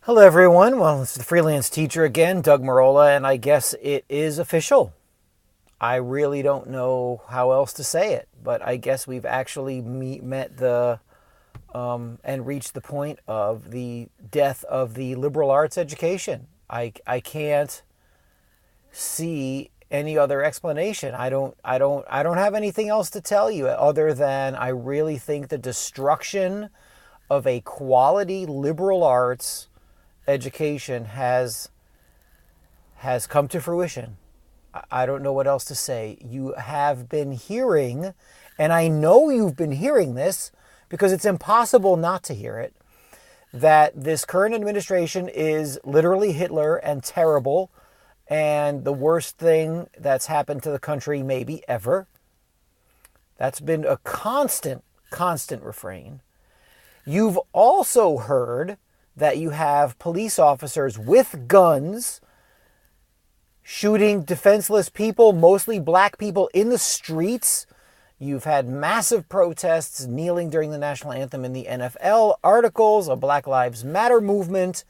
Hello, everyone. Well, it's the freelance teacher again, Doug Marola, and I guess it is official. I really don't know how else to say it, but I guess we've actually met the and reached the point of the death of the liberal arts education. I can't see any other explanation. I don't have anything else to tell you other than I really think the destruction of a quality liberal arts education has come to fruition. I don't know what else to say. You have been hearing, and I know you've been hearing this because it's impossible not to hear it, that this current administration is literally Hitler and terrible and the worst thing that's happened to the country maybe ever. That's been a constant refrain. You've also heard that you have police officers with guns shooting defenseless people, mostly black people, in the streets. You've had massive protests, kneeling during the national anthem in the NFL, articles, a Black Lives Matter movement,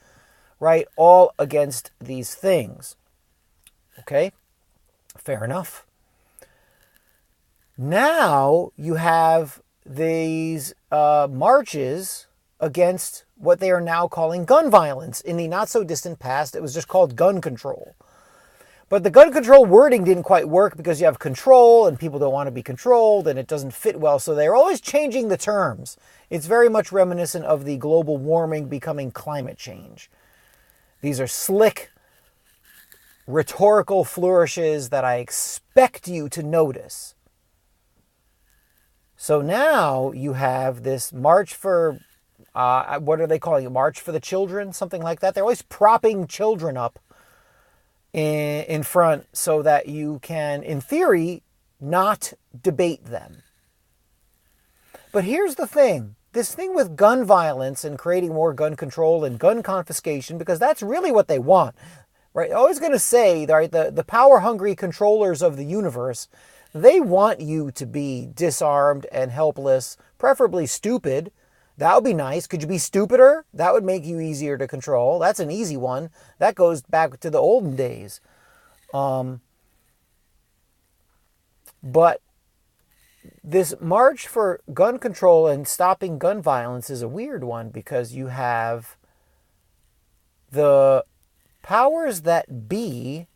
right? All against these things. Okay? Fair enough. Now you have these marches against what they are now calling gun violence. In the not so distant past, it was just called gun control. But the gun control wording didn't quite work because you have control and people don't want to be controlled and it doesn't fit well. So they're always changing the terms. It's very much reminiscent of the global warming becoming climate change. These are slick, rhetorical flourishes that I expect you to notice. So now you have this march for, what are they calling it? March for the children? Something like that. They're always propping children up in front so that you can, in theory, not debate them. But here's the thing. This thing with gun violence and creating more gun control and gun confiscation, because that's really what they want. Right? I was going to say, right, the power-hungry controllers of the universe, they want you to be disarmed and helpless, preferably stupid. That would be nice. Could you be stupider? That would make you easier to control. That's an easy one. That goes back to the olden days. But this march for gun control and stopping gun violence is a weird one because you have the powers that be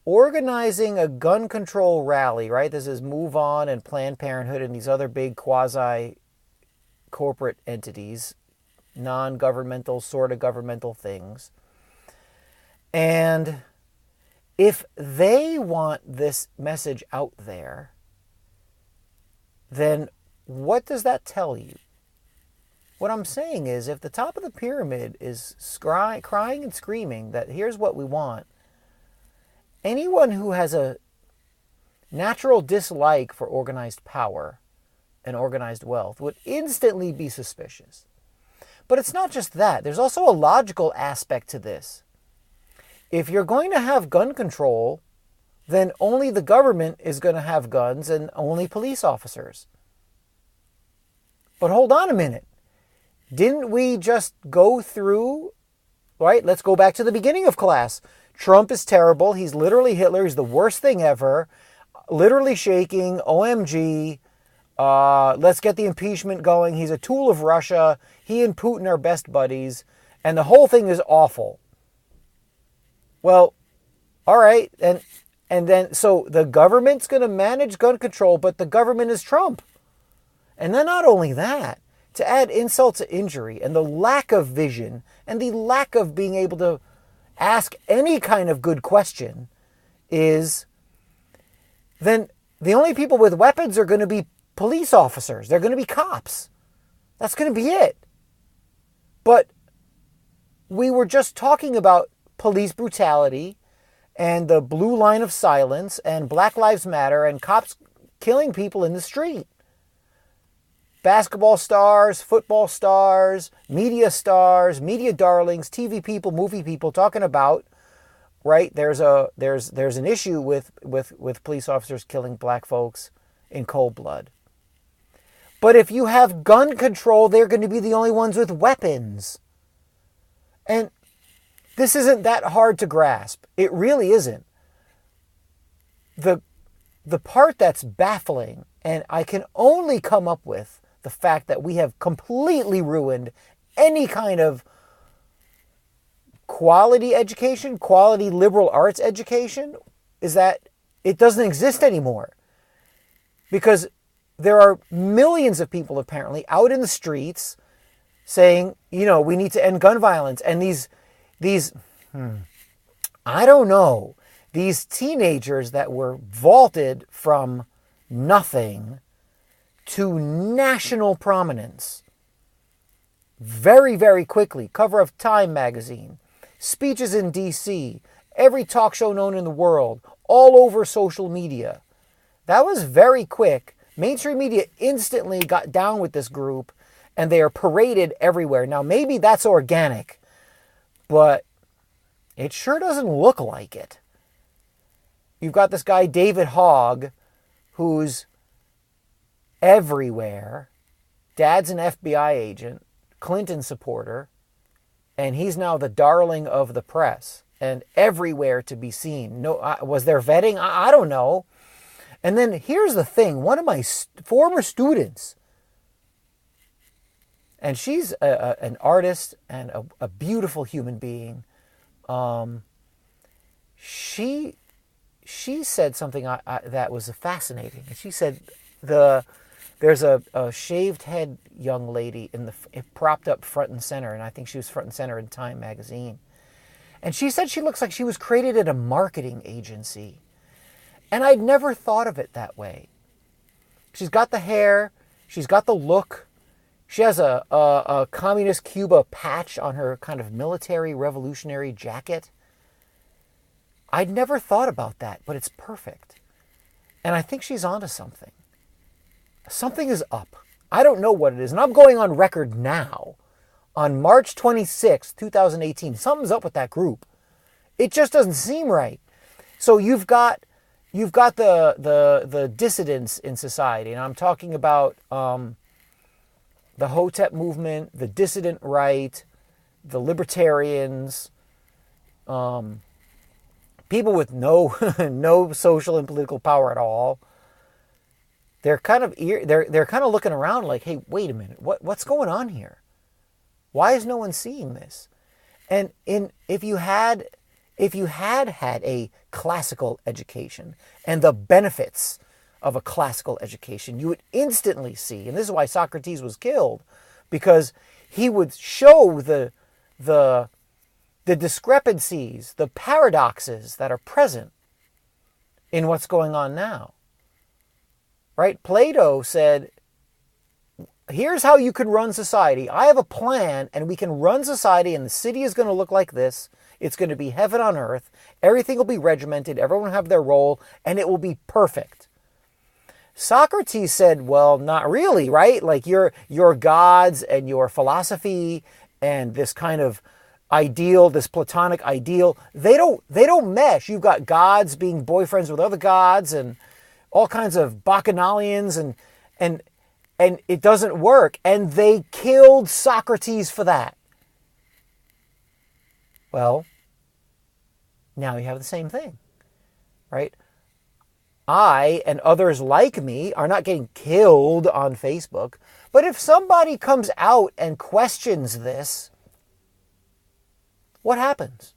organizing a gun control rally, right? This is Move On and Planned Parenthood and these other big quasi-corporate entities, non-governmental, sort of governmental things. And if they want this message out there, then what does that tell you? What I'm saying is, if the top of the pyramid is crying and screaming that here's what we want, anyone who has a natural dislike for organized power and organized wealth would instantly be suspicious. But it's not just that. There's also a logical aspect to this. If you're going to have gun control, then only the government is going to have guns and only police officers. But hold on a minute. Didn't we just go through, right? Let's go back to the beginning of class. Trump is terrible. He's literally Hitler. He's the worst thing ever. Literally shaking. OMG. Let's get the impeachment going. He's a tool of Russia. He and Putin are best buddies. And the whole thing is awful. Well, all right. And then, so the government's going to manage gun control, but the government is Trump. And then not only that, to add insult to injury and the lack of vision and the lack of being able to ask any kind of good question is then the only people with weapons are going to be police officers. They're going to be cops. That's going to be it. But we were just talking about police brutality and the blue line of silence and Black Lives Matter and cops killing people in the street. Basketball stars, football stars, media darlings, TV people, movie people talking about, right? There's an issue with police officers killing black folks in cold blood. But if you have gun control, they're going to be the only ones with weapons. And this isn't that hard to grasp. It really isn't. The part that's baffling, and I can only come up with the fact that we have completely ruined any kind of quality education, quality liberal arts education, is that it doesn't exist anymore. Because there are millions of people apparently out in the streets saying, we need to end gun violence. And I don't know, these teenagers that were vaulted from nothing to national prominence very, very quickly. Cover of Time magazine, speeches in D.C., every talk show known in the world, all over social media. That was very quick. Mainstream media instantly got down with this group, and they are paraded everywhere. Now, maybe that's organic, but it sure doesn't look like it. You've got this guy, David Hogg, who's everywhere. Dad's an FBI agent, Clinton supporter, and he's now the darling of the press and everywhere to be seen. No, was there vetting? I don't know. And then here's the thing. One of my former students, and she's an artist and a beautiful human being, she said something that was fascinating. And she said there's a shaved head young lady propped up front and center, and I think she was front and center in Time magazine. And she said she looks like she was created at a marketing agency. And I'd never thought of it that way. She's got the hair, she's got the look, she has a Communist Cuba patch on her kind of military revolutionary jacket. I'd never thought about that, but it's perfect. And I think she's onto something. Something is up. I don't know what it is. And I'm going on record now, on March 26, 2018. Something's up with that group. It just doesn't seem right. So you've got the dissidents in society, and I'm talking about the Hotep movement, the dissident right, the libertarians, people with no social and political power at all. They're kind of looking around like, hey, wait a minute, what's going on here? Why is no one seeing this? And if you had a classical education and the benefits of a classical education, you would instantly see, and this is why Socrates was killed, because he would show the discrepancies, the paradoxes that are present in what's going on now. Right? Plato said, here's how you can run society. I have a plan, and we can run society, and the city is going to look like this. It's going to be heaven on earth. Everything will be regimented. Everyone will have their role, and it will be perfect. Socrates said, well, not really, right? Like your gods and your philosophy and this kind of ideal, this Platonic ideal, they don't mesh. You've got gods being boyfriends with other gods and all kinds of bacchanalians, and it doesn't work. And they killed Socrates for that. Well, now you have the same thing, right? I and others like me are not getting killed on Facebook, but if somebody comes out and questions this, what happens?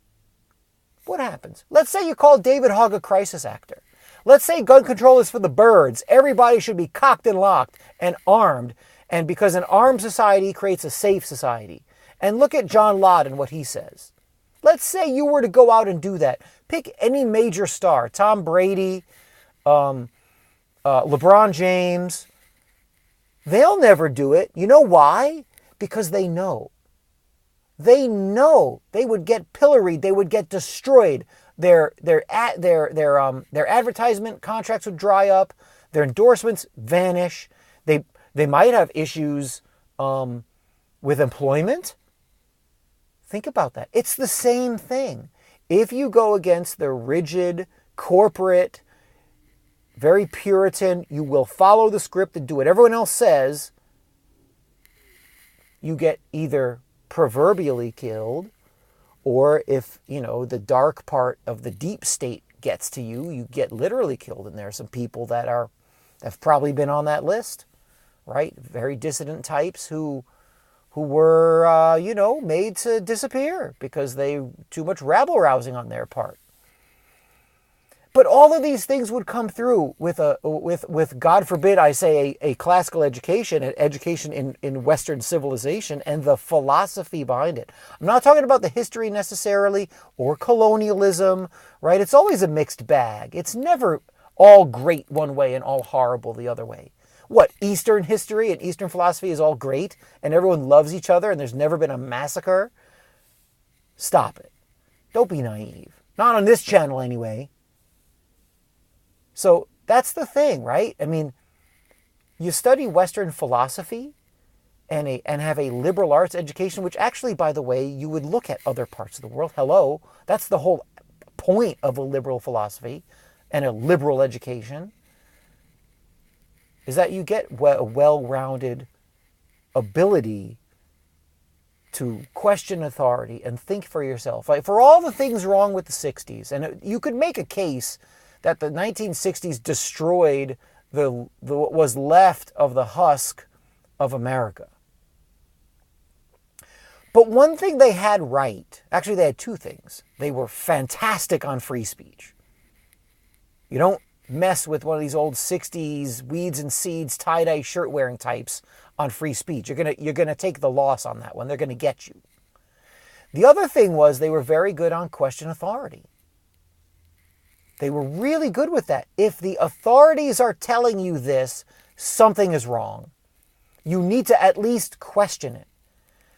What happens? Let's say you call David Hogg a crisis actor. Let's say gun control is for the birds. Everybody should be cocked and locked and armed, and because an armed society creates a safe society. And look at John Lott and what he says. Let's say you were to go out and do that. Pick any major star, Tom Brady, LeBron James. They'll never do it. You know why? Because they know. They know they would get pilloried. They would get destroyed. Their advertisement contracts would dry up. Their endorsements vanish. They might have issues with employment. Think about that. It's the same thing. If you go against the rigid, corporate, very Puritan, you will follow the script and do what everyone else says, you get either proverbially killed, or if, the dark part of the deep state gets to you, you get literally killed. And there are some people that have probably been on that list, right? Very dissident types who were, made to disappear because they too much rabble rousing on their part. But all of these things would come through with God forbid, I say, a classical education, an education in Western civilization, and the philosophy behind it. I'm not talking about the history necessarily or colonialism, right? It's always a mixed bag. It's never all great one way and all horrible the other way. What, Eastern history and Eastern philosophy is all great and everyone loves each other and there's never been a massacre? Stop it. Don't be naive. Not on this channel anyway. So that's the thing, right? I mean, you study Western philosophy and have a liberal arts education, which actually, by the way, you would look at other parts of the world. Hello, that's the whole point of a liberal philosophy and a liberal education, is that you get a well-rounded ability to question authority and think for yourself. Like, for all the things wrong with the 60s, and you could make a case that the 1960s destroyed what was left of the husk of America. But one thing they had right, actually they had two things. They were fantastic on free speech. You don't mess with one of these old 60s weeds and seeds tie-dye shirt wearing types on free speech. You're gonna take the loss on that one. They're gonna get you. The other thing was they were very good on question authority. They were really good with that. If the authorities are telling you this, something is wrong. You need to at least question it.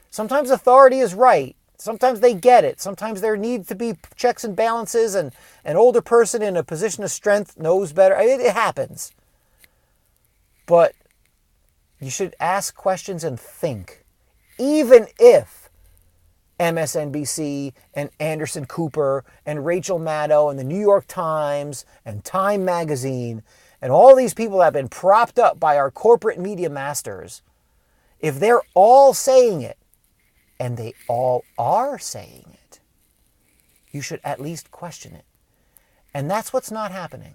Sometimes authority is right. Sometimes they get it. Sometimes there need to be checks and balances, and an older person in a position of strength knows better. It happens. But you should ask questions and think. Even if MSNBC and Anderson Cooper and Rachel Maddow and the New York Times and Time Magazine and all these people that have been propped up by our corporate media masters, if they're all saying it, and they all are saying it, you should at least question it. And that's what's not happening.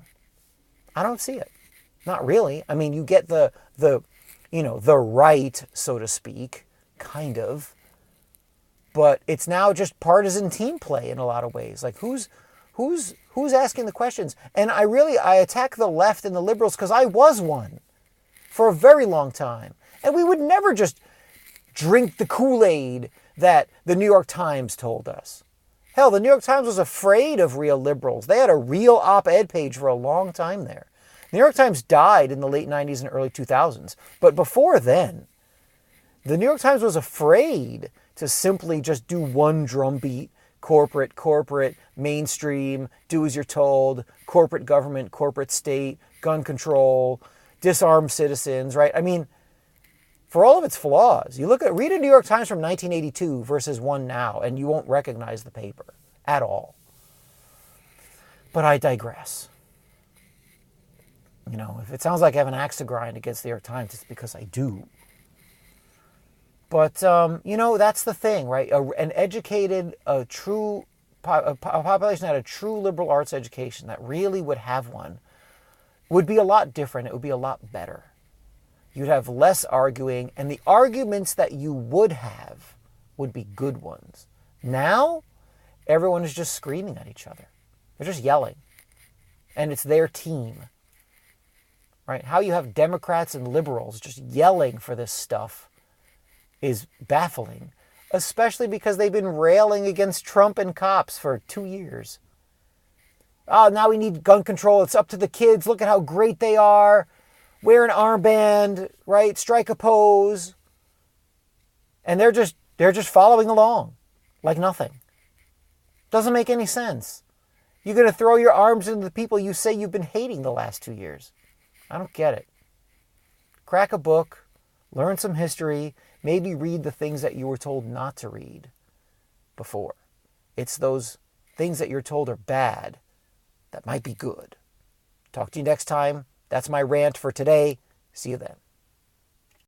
I don't see it. Not really. I mean, you get the right, so to speak, kind of. But it's now just partisan team play in a lot of ways. Like, who's asking the questions? And I attack the left and the liberals because I was one for a very long time. And we would never just drink the Kool-Aid that the New York Times told us. Hell, the New York Times was afraid of real liberals. They had a real op-ed page for a long time there. The New York Times died in the late 90s and early 2000s. But before then, the New York Times was afraid to simply just do one drumbeat, corporate, mainstream, do as you're told, corporate government, corporate state, gun control, disarm citizens, right? I mean, for all of its flaws, read a New York Times from 1982 versus one now, and you won't recognize the paper at all. But I digress. If it sounds like I have an axe to grind against the New York Times, it's because I do. But, that's the thing, right? An educated, a population that had a true liberal arts education that really would have one would be a lot different. It would be a lot better. You'd have less arguing, and the arguments that you would have would be good ones. Now, everyone is just screaming at each other. They're just yelling. And it's their team. Right? How you have Democrats and liberals just yelling for this stuff is baffling, especially because they've been railing against Trump and cops for 2 years. Oh, now we need gun control. It's up to the kids. Look at how great they are. Wear an armband, right? Strike a pose. And they're just following along like nothing. Doesn't make any sense. You're going to throw your arms into the people you say you've been hating the last 2 years. I don't get it. Crack a book, learn some history, maybe read the things that you were told not to read before. It's those things that you're told are bad that might be good. Talk to you next time. That's my rant for today. See you then.